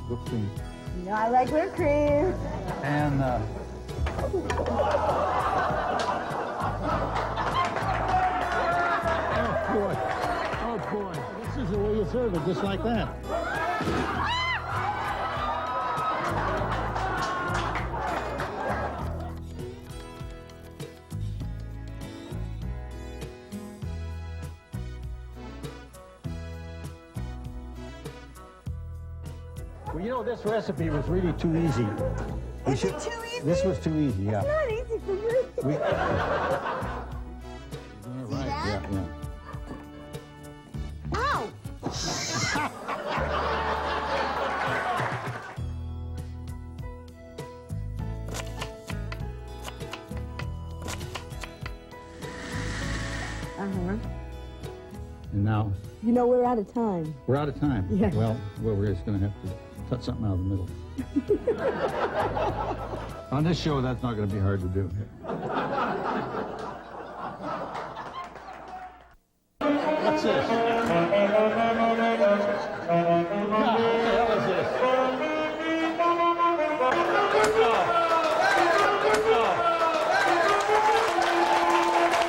whipped cream. No, I like whipped cream. And oh boy, this is the way you serve it, just like that. Well, you know, this recipe was really too easy. Is it too easy? This was too easy, yeah. It's not easy for me. Right, yeah, yeah. Ow! And now You know, we're out of time. we're out of time. Yeah. Well, we're just going to have to cut something out of the middle. On this show, that's not going to be hard to do. What's this? What the hell is this?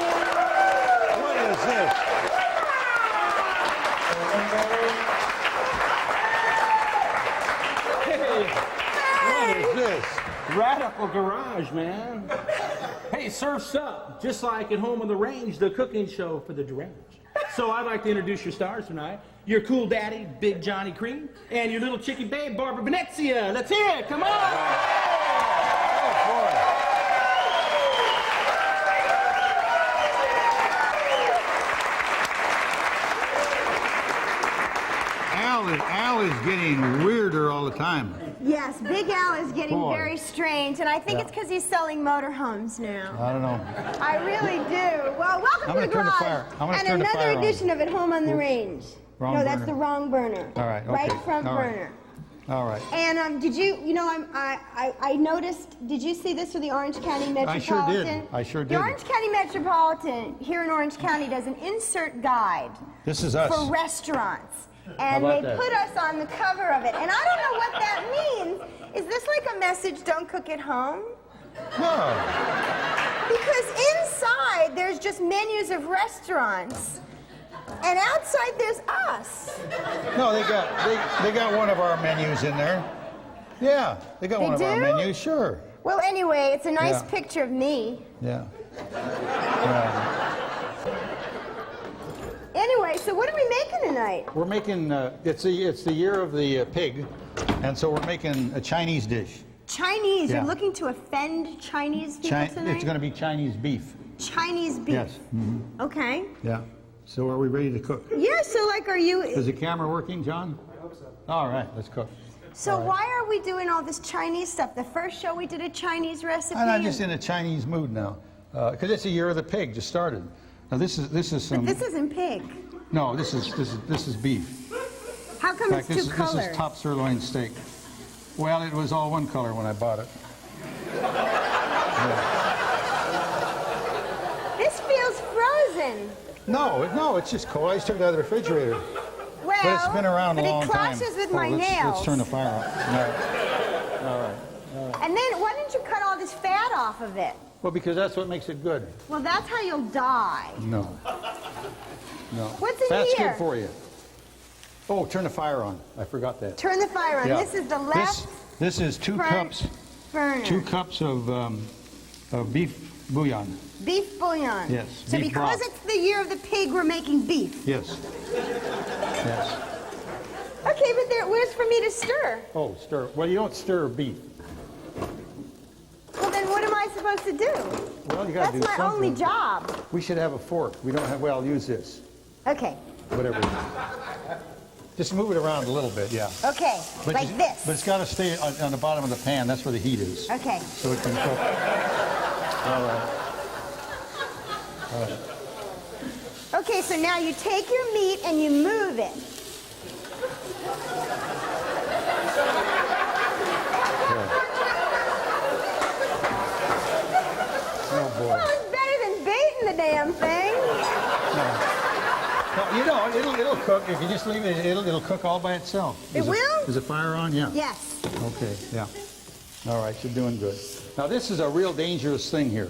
What is this? What is this? Radical Garage, man. Hey, surf's up. Just like at Home on the Range, the cooking show for the deranged. So I'd like to introduce your stars tonight. Your cool daddy, Big Johnny Crean, and your little chickie babe, Barbara Venezia. Let's hear it. Come on. Al is getting weirder all the time. Yes, Big Al is getting Boy. very strange, and I think Yeah. it's because he's selling motorhomes now. I don't know. I really do. Well, welcome I'm to the gonna turn the garage. fire- I'm gonna and turn the another fire on. edition of At Home on the Range. Wrong no, that's burner. the wrong burner. All right, okay. Right front All right. burner. All right. And did you, I noticed, did you see this for the Orange County Metropolitan? I sure did. The Orange County Metropolitan here in Orange County does an insert guide This is us. for restaurants. And about they that? put us on the cover of it. And I don't know what that means. Is this like a message, don't cook at home? No. Because inside there's just menus of restaurants. And outside there's us. No, they got one of our menus in there. Yeah, they got They one of our do? menus, sure. Well, anyway, it's a nice Yeah. picture of me. Yeah. Yeah. Anyway, so what are we making tonight? We're making it's the year of the pig, and so we're making a Chinese dish. Chinese. Yeah. You're looking to offend Chinese people tonight? It's going to be Chinese beef. Chinese beef. Yes. Mhm. Okay. Yeah. So are we ready to cook? Yeah, so like are you... Is the camera working, John? I hope so. All right, let's cook. So why are we doing all this Chinese stuff? The first show we did a Chinese recipe. And I'm just in a Chinese mood now, because it's the year of the pig just started. Now this is some. But this isn't pig. No, this is beef. How come In it's fact, two this colors? is top sirloin steak. Well, it was all one color when I bought it. Yeah. This feels frozen. No, it's just cold. I just took it out of the refrigerator. Well, But it's been around a long time. But it clashes with my let's, nails. Let's turn the fire on. All right. And then why didn't you cut all this fat off of it? Well, because that's what makes it good. Well, that's how you'll die. No. What's in That's here? good for you. Oh, turn the fire on. I forgot that. Turn the fire on. Yeah. This is the left This is 2 front cups. burner. 2 cups of beef bouillon. Beef bouillon. Yes, So beef because broth. it's the year of the pig, we're making beef. Yes. Yes. Okay, but where's for me to stir? Oh, stir. Well, you don't stir beef. Well, then what am I supposed to do? Well, you got to do That's my something. only job. We should have a fork. We don't have. Well, I'll use this. Okay. Whatever. Just move it around a little bit. Yeah. Okay. Like this. But it's got to stay on the bottom of the pan. That's where the heat is. Okay. So it can cook. All right. All right. Okay, so now you take your meat and you move it. Oh boy. Well, it's better than baiting the damn thing. No, you know, it'll cook. If you just leave it, it'll cook all by itself. It will? Is the fire on? Yeah. Yes. Okay, yeah. All right, you're doing good. Now, this is a real dangerous thing here.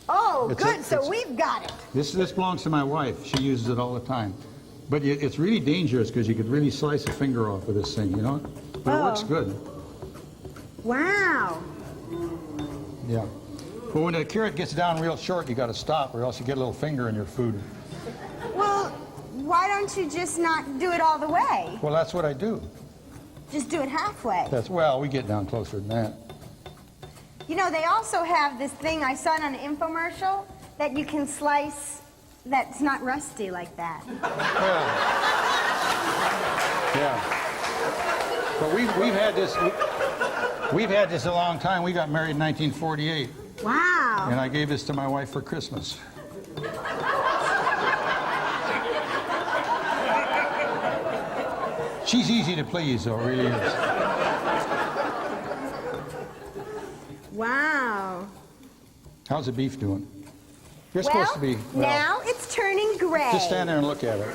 Oh, It's good. So we've got it. This belongs to my wife. She uses it all the time. But it's really dangerous because you could really slice a finger off with this thing, you know? But it works good. Wow. Yeah. But when the carrot gets down real short, you got to stop, or else you get a little finger in your food. Well, why don't you just not do it all the way? Well, that's what I do. Just do it halfway. Well, we get down closer than that. You know, they also have this thing I saw it on an infomercial that you can slice that's not rusty like that. Yeah. But we've had this a long time. We got married in 1948. Wow. And I gave this to my wife for Christmas. She's easy to please, though, really is. Wow. How's the beef doing? You're Well, supposed to be. now it's turning gray. Just stand there and look at it.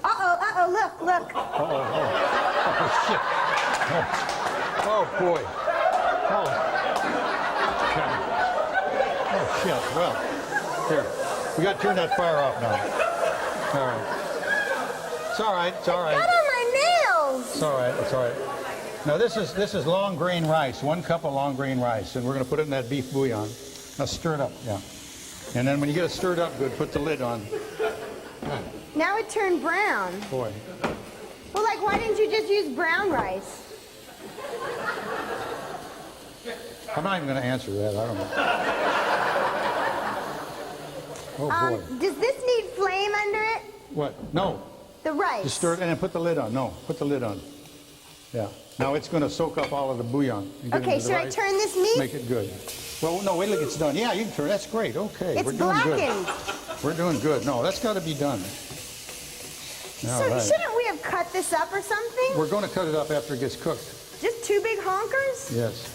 Uh-oh, look. Oh, shit. Oh, boy. Oh, shit. Well, here. We got to turn that fire off now. All right. It's all right. It's all right. Got on my nails. It's all right. It's all right. Now, this is long grain rice. 1 cup of long grain rice. And we're going to put it in that beef bouillon. Now, stir it up. Yeah. And then when you get it stirred up good, put the lid on. Now it turned brown. Boy. Well, like, why didn't you just use brown rice? I'm not even going to answer that. I don't know. Oh, boy. Does this need flame under it? What? No. The rice. Just stir it and then put the lid on. No, put the lid on. Yeah. Now it's going to soak up all of the bouillon. And get Okay, into the should I rice. turn this meat? Make it good. Well, no, wait till it's done. Yeah, you can turn. That's great. Okay, It's we're doing blackened. good. We're doing good. No, that's got to be done. All So right. shouldn't we have cut this up or something? We're going to cut it up after it gets cooked. Just 2 big honkers? Yes.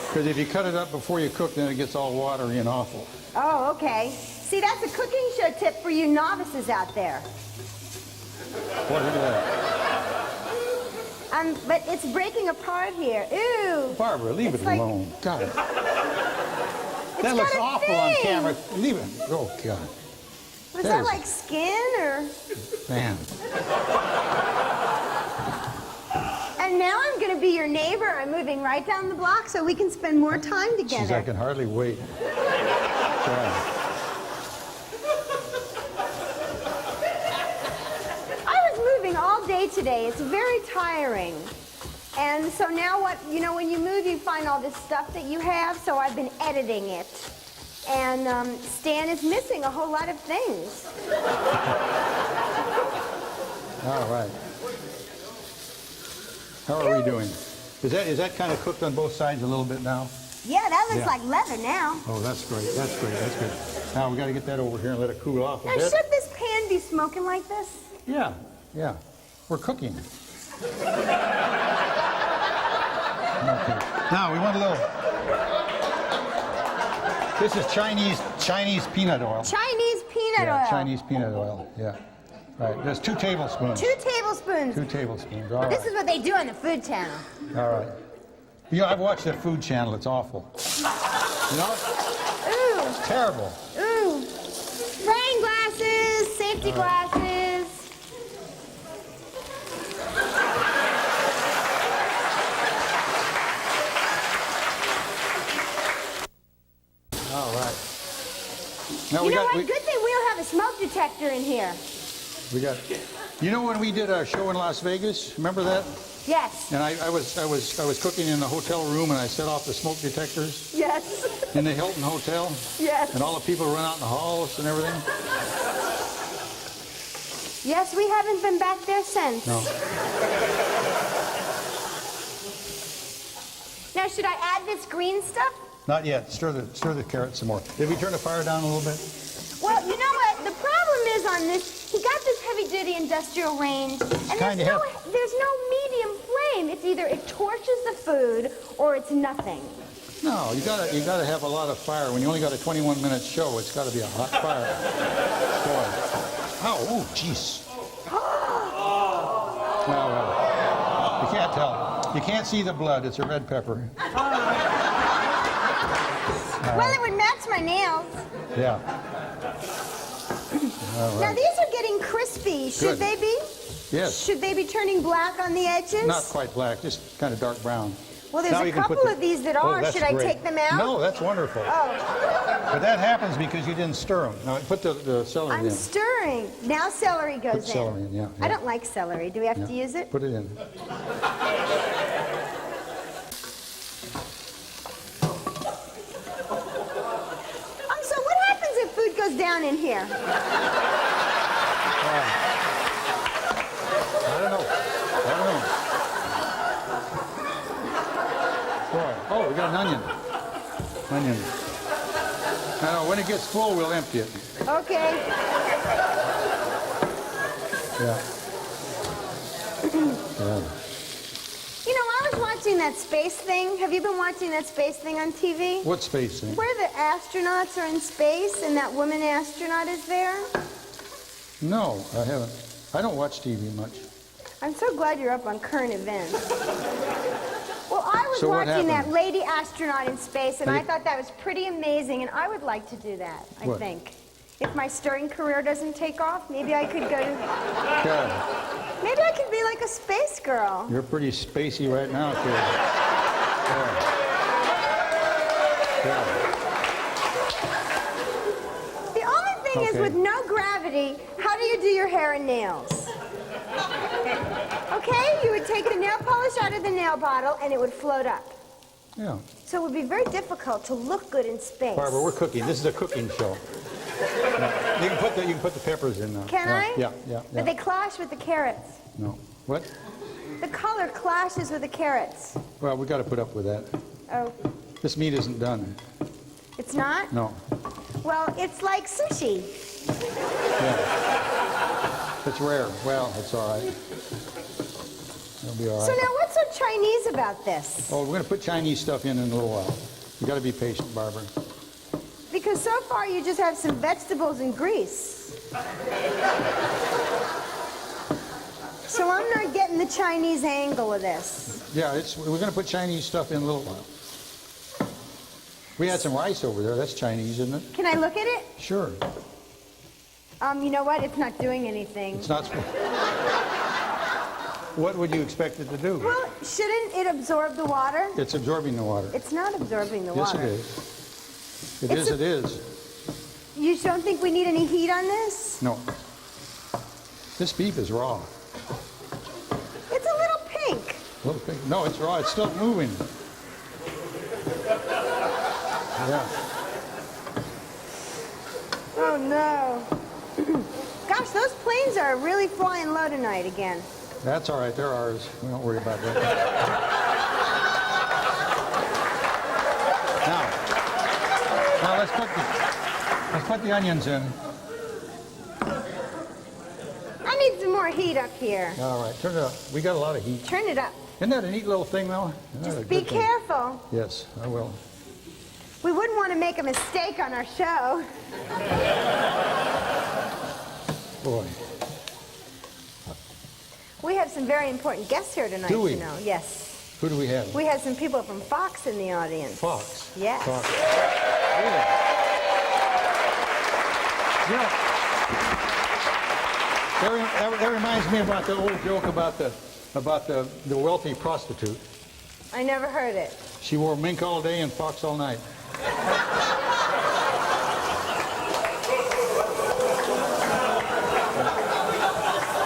Because if you cut it up before you cook, then it gets all watery and awful. Oh, okay. See, that's a cooking show tip for you novices out there. Boy, look at that. But it's breaking apart here. Ooh. Barbara, leave It's it like- alone. God. It's That looks got a awful on thing. camera. Leave it. Oh, God. Was that There's- like skin or? Man. And now I'm going to be your neighbor. I'm moving right down the block so we can spend more time Jeez, I together. can hardly wait. God. I was moving all day today. It's very tiring. And so now what, you know, when you move, you find all this stuff that you have, so I've been editing it. And Stan is missing a whole lot of things. All right. How are we doing? Is that kind of cooked on both sides a little bit now? Yeah, that looks Yeah. like leather now. Oh, that's great. That's great. That's good. Now we got to get that over here and let it cool off a Now, bit. should this pan be smoking like this? Yeah, yeah. We're cooking. Okay. Now we want a little. This is Chinese peanut oil. Chinese peanut Yeah, oil. Chinese peanut oil. Yeah. Right. There's 2 tablespoons. 2 tablespoons. 2 tablespoons. All This right. is what they do on the Food Channel. All right. You know, I've watched that Food Channel. It's awful. You know, Ooh, it's terrible. ooh. Spraying glasses, safety glasses. All right. Now You know what? we Good thing we don't have a smoke detector in here. got. You know when we did our show in Las Vegas? Remember that? Yes. And I was cooking in the hotel room and I set off the smoke detectors Yes. in the Hilton Hotel. Yes. And all the people run out in the halls and everything. Yes, we haven't been back there since. No. Now, should I add this green stuff? Not yet. Stir the carrots some more. Did we turn the fire down a little bit? Well, you know what? The problem is on this, he got this heavy-duty industrial range, and kinda there's no medium flame. It's either it torches the food or it's nothing. No, you gotta have a lot of fire. When you only got a 21-minute show, it's got to be a hot fire. Boy. Oh, jeez. Well, you can't tell. You can't see the blood. It's a red pepper. Well, it would match my nails. Yeah. All Now right. these are getting crispy. Should Good. they be? Yes. Should they be turning black on the edges? Not quite black, just kind of dark brown. Well, there's Now a you can put couple the- of these that Oh, are. that's Should I great. take them out? No, that's wonderful. Oh, But that happens because you didn't stir them. Now put the celery I'm in. stirring. Now celery goes Put celery in, yeah, I yeah. don't like celery. Do we have Yeah. to use it? Put it in. So what happens if food goes down in here? I don't know. Boy. Oh, we got an onion. Now, when it gets full, we'll empty it. Okay. Yeah. Yeah. You know, I was watching that space thing. Have you been watching that space thing on TV? What space thing? Where the astronauts are in space and that woman astronaut is there? No, I haven't. I don't watch TV much. I'm so glad you're up on current events. Well, I was So what watching that happened? lady astronaut in space, and Have I you- thought that was pretty amazing, and I would like to do that, I What? think. If my stirring career doesn't take off, maybe I could go to... Yeah, Maybe I could be like a space girl. you're pretty spacey right now, kid. Yeah. The only thing is, Okay. with no gravity, how do you do your hair and nails? Okay, you would take the nail polish out of the nail bottle, and it would float up. Yeah. So it would be very difficult to look good in space. Barbara, we're cooking. This is a cooking show. Yeah. You can put the peppers in now. Can Yeah, I? Yeah. But they clash with the carrots. No. What? The color clashes with the carrots. Well, we got to put up with that. Oh, This meat isn't done. it's not? No. Well, it's like sushi. Yeah. It's rare. Well, it's all right. It'll be all So right. now what's so Chinese about this? Oh, we're going to put Chinese stuff in a little while. You got to be patient, Barbara. Because so far you just have some vegetables and grease. So I'm not getting the Chinese angle of this. Yeah, we're going to put Chinese stuff in a little while. We had some rice over there. That's Chinese, isn't it? Can I look at it? Sure. You know what? It's not doing anything. It's not. What would you expect it to do? Well, shouldn't it absorb the water? It's absorbing the water. It's not absorbing the Yes, water. it is. It It's is. It is. You don't think we need any heat on this? No. This beef is raw. It's a little pink. A little pink. No, it's raw. It's still moving. Yeah. Oh no. Gosh, those planes are really flying low tonight again. That's all right. They're ours. We don't worry about that. Now let's put the onions in. I need some more heat up here. All right, turn it up. We got a lot of heat. Turn it up. Isn't that a neat little thing, though? Isn't that a Just be good thing? careful. Yes, I will. We wouldn't want to make a mistake on our show. Boy. We have some very important guests here tonight, Do we? you know. Yes. Who do we have? We have some people from Fox in the audience. Fox. Yes. Fox. Really? You know, that reminds me about the old joke about the wealthy prostitute. I never heard it. She wore mink all day and fox all night.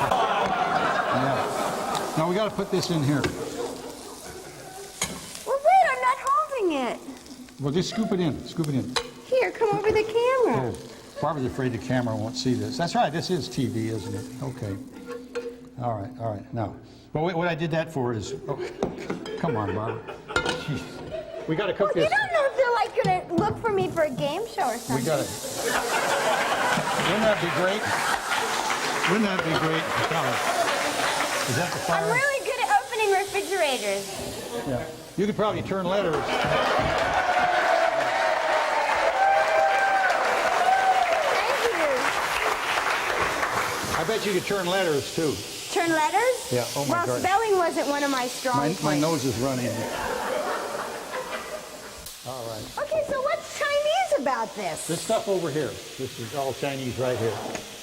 Yeah. Now we got to put this in here. Well, wait, I'm not holding it. Well, just scoop it in. Scoop it in. Here, come over the camera. Oh, Barbara's afraid the camera won't see this. That's right. This is TV, isn't it? Okay. All right. All right. Now, but what I did that for is, oh, come on, Barbara. Jeez. We got to cook Well, you this. don't know if they're like going to look for me for a game show or something. We got it. Wouldn't that be great? Wouldn't that be great? Is that the fire? I'm really good at opening refrigerators. Yeah. You could probably turn letters. Thank you. bet you could turn letters, too. Turn letters? Yeah, oh my well, God. spelling wasn't one of my strong points. My nose is running. All right. Okay, so what's Chinese about this? This stuff over here. This is all Chinese right here.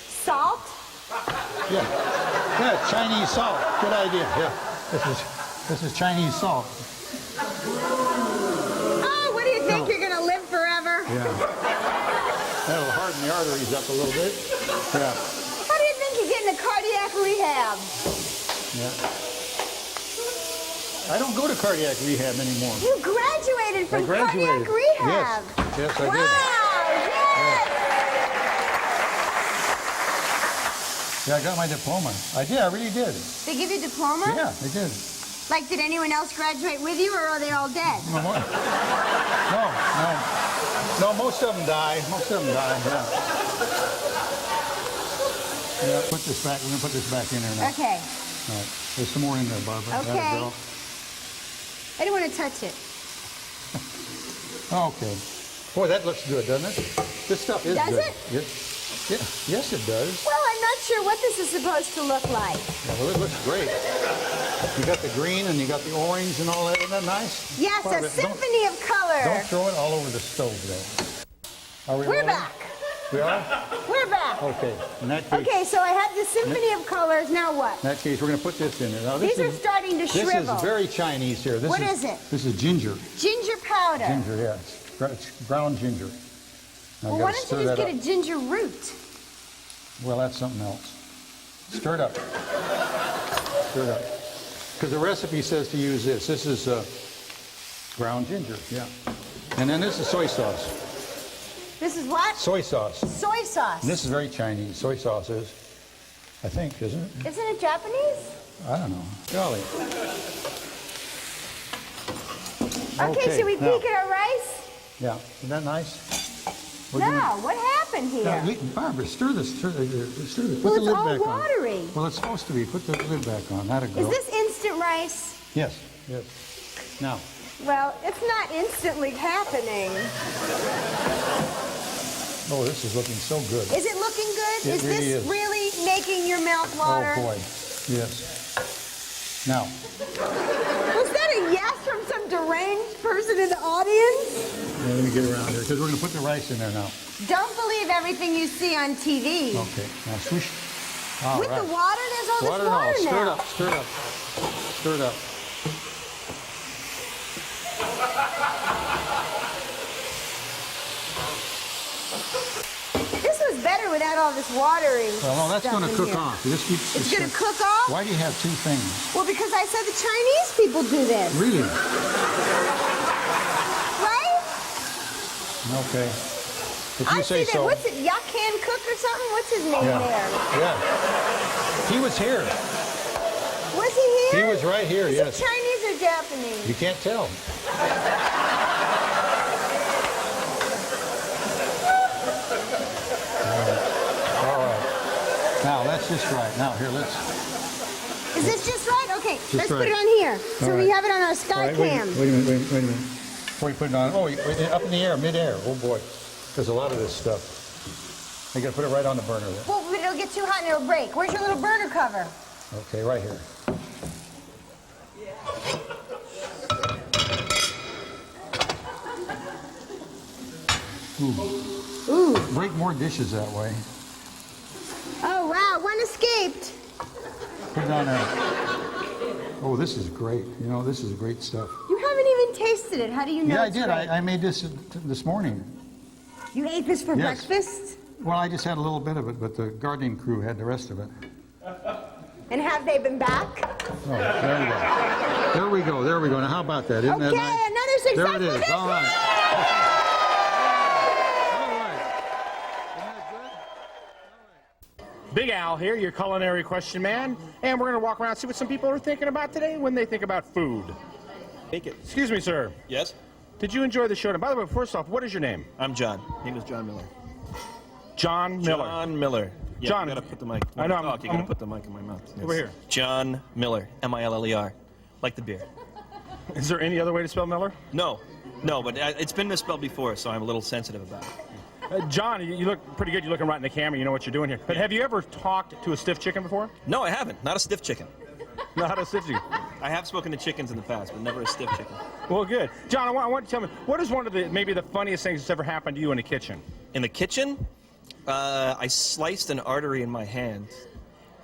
Salt? Yeah. Yeah, Chinese salt. Good idea. Yeah. This is Chinese salt. Oh, what do you think? You're going to live forever? Yeah. That'll harden the arteries up a little bit. Yeah. How do you think you get into cardiac rehab? Yeah. I don't go to cardiac rehab anymore. You graduated from cardiac rehab. Yes, I wow, did. yes. Yeah, I got my diploma. I did, I really did. They give you a diploma? Yeah, they did. Like, did anyone else graduate with you, or are they all dead? No, most of them die. Most of them die, yeah. Yeah, put this back, we're gonna put this back in there now. Okay. All right, there's some more in there, Barbara. Okay. That'll go. I don't want to touch it. Okay. Boy, that looks good, doesn't it? This stuff is Does good. it? Yeah. Yes, it does. Well, I'm not sure what this is supposed to look like. Yeah, well, it looks great. You got the green and you got the orange and all that. Isn't that nice? Yes, Barbara, a symphony of color. Don't throw it all over the stove, though. Are we We're rolling? back. We are? We're back. Okay. In that case, Okay, so I have the symphony of colors. Now what? in that case, we're going to put this in there. Now, this These are is, starting to this shrivel. is very Chinese here. This What is it? This is ginger. Ginger powder. Ginger, yeah. It's ground ginger. Now, Well, you why gotta don't stir you just that get a up. ginger root? Well, that's something else. Stir it up. Stir it up. Because the recipe says to use this. This is ground ginger, yeah. And then this is soy sauce. This is what? Soy sauce. Soy sauce. And this is very Chinese. Soy sauce is, I think, isn't it? Isn't it Japanese? I don't know. Golly. Okay, should we now- peek at our rice? Yeah. Isn't that nice? We're No, gonna- what happened here? Now, Barbara, stir this. Stir this. Put Well, the it's lid all back watery. on. Well, it's supposed to be. Put the lid back on. That'll go. Is this instant rice? Yes. Yes. Now, Well, it's not instantly happening. oh, this is looking so good. Is it looking good? It Is really this is. really making your mouth water? Oh boy. Yes. Now, Was that a yes from some deranged person in the audience? let me get around here because we're going to put the rice in there now. Don't believe everything you see on TV. Okay. Now swoosh. All With right. the water, there's all Water this and all. water Stir it now. up. Stir it up. Stir it up. This was better without all this watering. Well, no, that's stuff going to in cook here. off. You just keep. It's going to cook off? Why do you have two things? Well, because I said the Chinese people do this, Really? right? Okay. If you I say see that. so. What's it? Yakan Cook or something? What's his name Yeah. there? Yeah. He was here. Was he here? He was right here. Is Yes. he Chinese or Japanese? You can't tell. All right. Now that's just right. Now here, let's. Is this just right? Okay, let's put right. it on here. So All we right. have it on our All sky right, cam. wait a minute. Wait a minute. Before you put it on. Oh, wait, up in the air, mid-air. Oh boy, there's a lot of this stuff. You got to put it right on the burner there. Well, but it'll get too hot and it'll break. Where's your little burner cover? Okay, right here. Ooh. Break more dishes that way. Oh, wow, one escaped. Put it on there. Oh, this is great. You know, this is great stuff. You haven't even tasted it. How do you know Yeah, I it's did. great? I made this morning. You ate this for Yes. breakfast? Well, I just had a little bit of it, but the gardening crew had the rest of it. And have they been back? Oh, there we go. There we go. There we go. Now, how about that? Isn't that Okay, nice? another successful There it is. dish. All right. Big Al here, your culinary question man, and we're going to walk around and see what some people are thinking about today when they think about food. Take it. Excuse me, sir. Yes? Did you enjoy the show? And by the way, first off, what is your name? I'm John. Name is John Miller. John Miller. John Miller. Yeah, John. you gotta put the mic. I know, You gotta put the mic in my mouth. Yes. Over here. John Miller. M-I-L-L-E-R. Like the beer. Is there any other way to spell Miller? No, but it's been misspelled before, so I'm a little sensitive about it. John, you look pretty good. You're looking right in the camera. You know what you're doing here. But have you ever talked to a stiff chicken before? No, I haven't. Not a stiff chicken. Not a stiff chicken. I have spoken to chickens in the past, but never a stiff chicken. Well, good. John, I want you to tell me, what is one of maybe the funniest things that's ever happened to you in the kitchen? In the kitchen, I sliced an artery in my hand,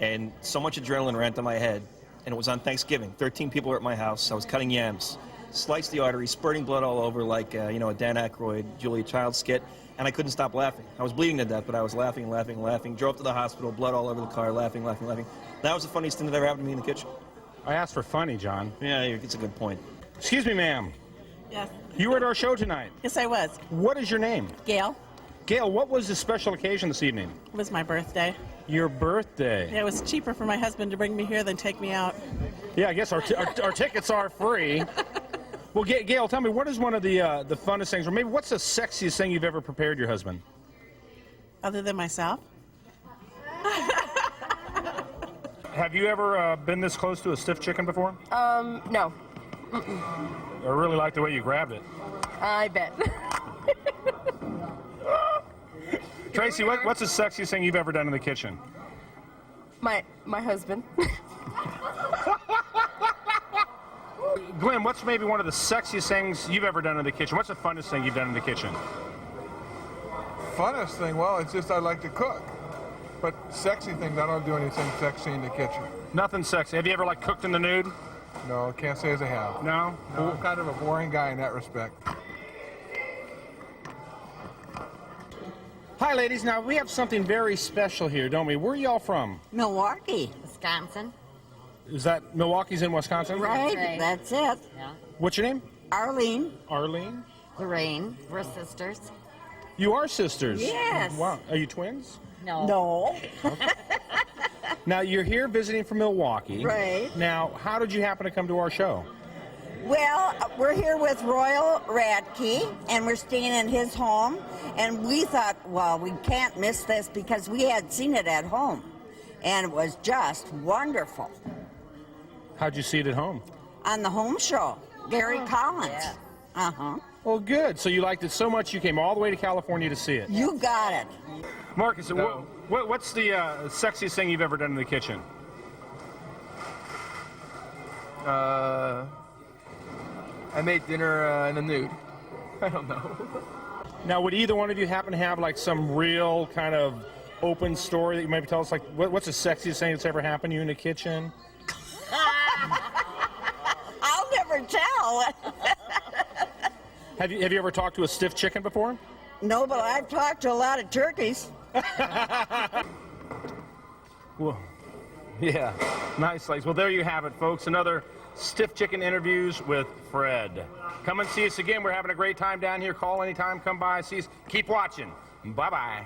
and so much adrenaline ran to my head, and it was on Thanksgiving. 13 people were at my house. I was cutting yams. Sliced the artery, spurting blood all over like, a Dan Aykroyd, Julia Child skit, and I couldn't stop laughing. I was bleeding to death, but I was laughing. Drove to the hospital, blood all over the car, laughing. That was the funniest thing that ever happened to me in the kitchen. I asked for funny, John. Yeah, it's a good point. Excuse me, ma'am. Yes. You were at our show tonight. Yes, I was. What is your name? Gail. Gail, what was the special occasion this evening? It was my birthday. Your birthday. Yeah, it was cheaper for my husband to bring me here than take me out. Yeah, I guess our tickets are free. Well, Gail, tell me, what is one of the funnest things, or maybe what's the sexiest thing you've ever prepared your husband? Other than myself? Have you ever been this close to a stiff chicken before? No. I really like the way you grabbed it. I bet. Tracy, what's the sexiest thing you've ever done in the kitchen? My husband. Glenn, what's maybe one of the sexiest things you've ever done in the kitchen? What's the funnest thing you've done in the kitchen? Funnest thing, well, it's just I like to cook. But sexy things, I don't do anything sexy in the kitchen. Nothing sexy. Have you ever cooked in the nude? No, can't say as I have. No? No, I'm kind of a boring guy in that respect. Hi, ladies. Now, we have something very special here, don't we? Where are y'all from? Milwaukee, Wisconsin. Is that Milwaukee's in Wisconsin? Right, that's it. Yeah. What's your name? Arlene, Arlene? Lorraine, we're sisters. You are sisters? Yes. Wow. Are you twins? No. Now, you're here visiting from Milwaukee. Right. Now, how did you happen to come to our show? Well, we're here with Royal Radke, and we're staying in his home. And we thought, well, we can't miss this because we had seen it at home. And it was just wonderful. How'd you see it at home? On the home show, Gary Collins. Yeah. Uh-huh. Well, good. So you liked it so much you came all the way to California to see it. You got it. Marcus, No. what's the sexiest thing you've ever done in the kitchen? I made dinner in the nude. I don't know. Now, would either one of you happen to have some real kind of open story that you maybe tell us? What's the sexiest thing that's ever happened to you in the kitchen? I'll never tell. Have you ever talked to a stiff chicken before? No, but I've talked to a lot of turkeys. Well, yeah, nice legs. Well, there you have it, folks. Another Stiff Chicken Interviews with Fred. Come and see us again. We're having a great time down here. Call anytime. Come by. See us. Keep watching. Bye-bye.